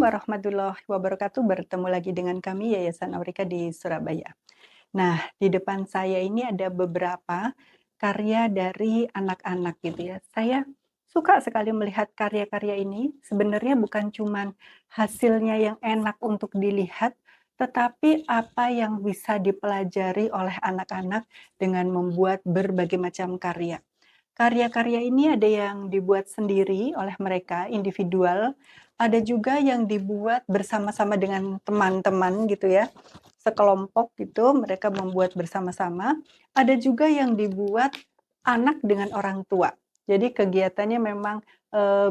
warahmatullahi wabarakatuh. Bertemu lagi dengan kami Yayasan Aurika di Surabaya. Nah, di depan saya ini ada beberapa karya dari anak-anak gitu ya. Saya suka sekali melihat karya-karya ini. Sebenarnya bukan cuman hasilnya yang enak untuk dilihat, tetapi apa yang bisa dipelajari oleh anak-anak dengan membuat berbagai macam karya. Karya-karya ini ada yang dibuat sendiri oleh mereka, individual, ada juga yang dibuat bersama-sama dengan teman-teman gitu ya, sekelompok gitu, mereka membuat bersama-sama. Ada juga yang dibuat anak dengan orang tua. Jadi kegiatannya memang,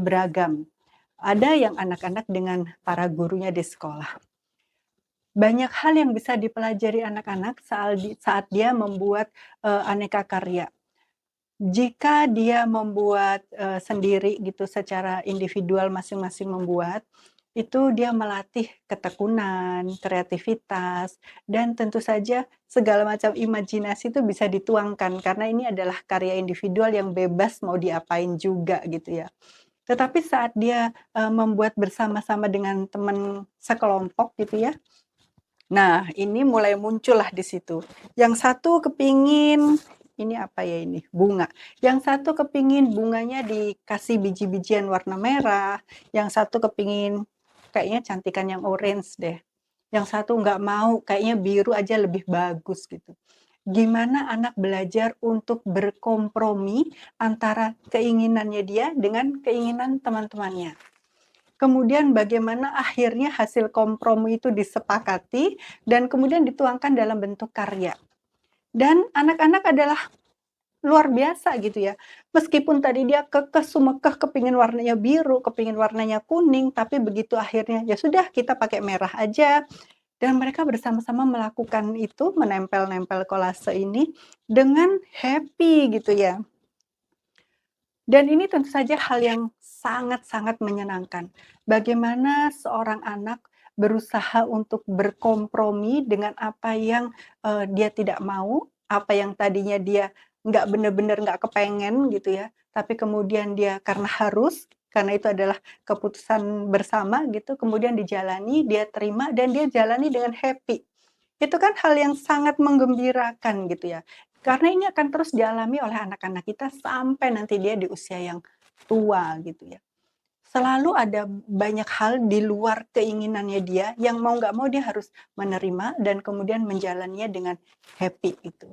beragam. Ada yang anak-anak dengan para gurunya di sekolah. Banyak hal yang bisa dipelajari anak-anak saat dia membuat, aneka karya. Jika dia membuat, sendiri gitu secara individual masing-masing membuat, itu dia melatih ketekunan, kreativitas, dan tentu saja segala macam imajinasi itu bisa dituangkan karena ini adalah karya individual yang bebas mau diapain juga gitu ya. Tetapi saat dia, membuat bersama-sama dengan teman sekelompok gitu ya, nah, ini mulai muncullah di situ. Yang satu kepingin, ini apa ya ini, bunga. Yang satu kepingin bunganya dikasih biji-bijian warna merah, yang satu kepingin kayaknya cantikan yang orange deh. Yang satu nggak mau, kayaknya biru aja lebih bagus gitu. Gimana anak belajar untuk berkompromi antara keinginannya dia dengan keinginan teman-temannya. Kemudian bagaimana akhirnya hasil kompromi itu disepakati dan kemudian dituangkan dalam bentuk karya. Dan anak-anak adalah luar biasa gitu ya. Meskipun tadi dia kekeh sumekeh kepingin warnanya biru, kepingin warnanya kuning, tapi begitu akhirnya, ya sudah kita pakai merah aja. Dan mereka bersama-sama melakukan itu, menempel-nempel kolase ini dengan happy gitu ya. Dan ini tentu saja hal yang sangat-sangat menyenangkan. Bagaimana seorang anak berusaha untuk berkompromi dengan apa yang, dia tidak mau, apa yang tadinya dia nggak benar-benar nggak kepengen gitu ya, tapi kemudian dia karena harus, karena itu adalah keputusan bersama gitu, kemudian dijalani, dia terima dan dia jalani dengan happy. Itu kan hal yang sangat menggembirakan gitu ya. Karena ini akan terus dialami oleh anak-anak kita sampai nanti dia di usia yang tua gitu ya. Selalu ada banyak hal di luar keinginannya dia yang mau nggak mau dia harus menerima dan kemudian menjalaninya dengan happy itu.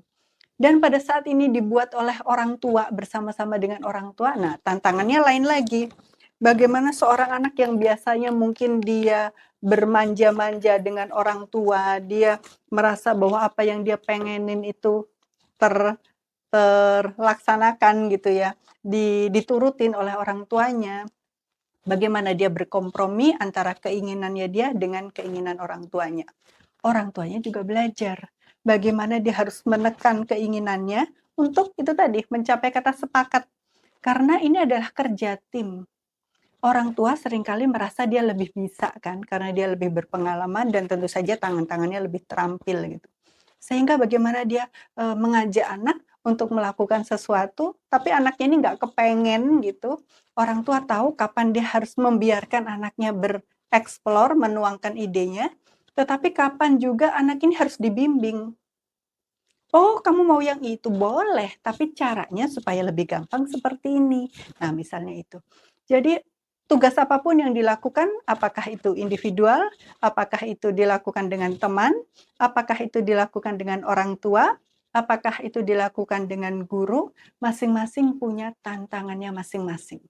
Dan pada saat ini dibuat oleh orang tua bersama-sama dengan orang tua, nah tantangannya lain lagi. Bagaimana seorang anak yang biasanya mungkin dia bermanja-manja dengan orang tua, dia merasa bahwa apa yang dia pengenin itu ter terlaksanakan gitu ya, diturutin oleh orang tuanya. Bagaimana dia berkompromi antara keinginannya dia dengan keinginan orang tuanya. Orang tuanya juga belajar bagaimana dia harus menekan keinginannya untuk itu tadi, mencapai kata sepakat. Karena ini adalah kerja tim. Orang tua seringkali merasa dia lebih bisa kan, karena dia lebih berpengalaman dan tentu saja tangan-tangannya lebih terampil gitu. Sehingga bagaimana dia, mengajak anak untuk melakukan sesuatu, tapi anaknya ini nggak kepengen gitu. Orang tua tahu kapan dia harus membiarkan anaknya bereksplor, menuangkan idenya, tetapi kapan juga anak ini harus dibimbing. "Oh, kamu mau yang itu? Boleh, tapi caranya supaya lebih gampang seperti ini." Nah, misalnya itu. Jadi, tugas apapun yang dilakukan, apakah itu individual, apakah itu dilakukan dengan teman, apakah itu dilakukan dengan orang tua, apakah itu dilakukan dengan guru, masing-masing punya tantangannya masing-masing.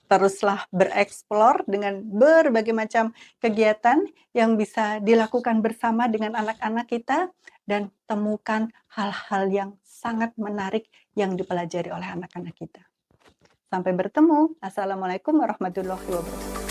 Teruslah bereksplor dengan berbagai macam kegiatan yang bisa dilakukan bersama dengan anak-anak kita dan temukan hal-hal yang sangat menarik yang dipelajari oleh anak-anak kita. Sampai bertemu. Assalamualaikum warahmatullahi wabarakatuh.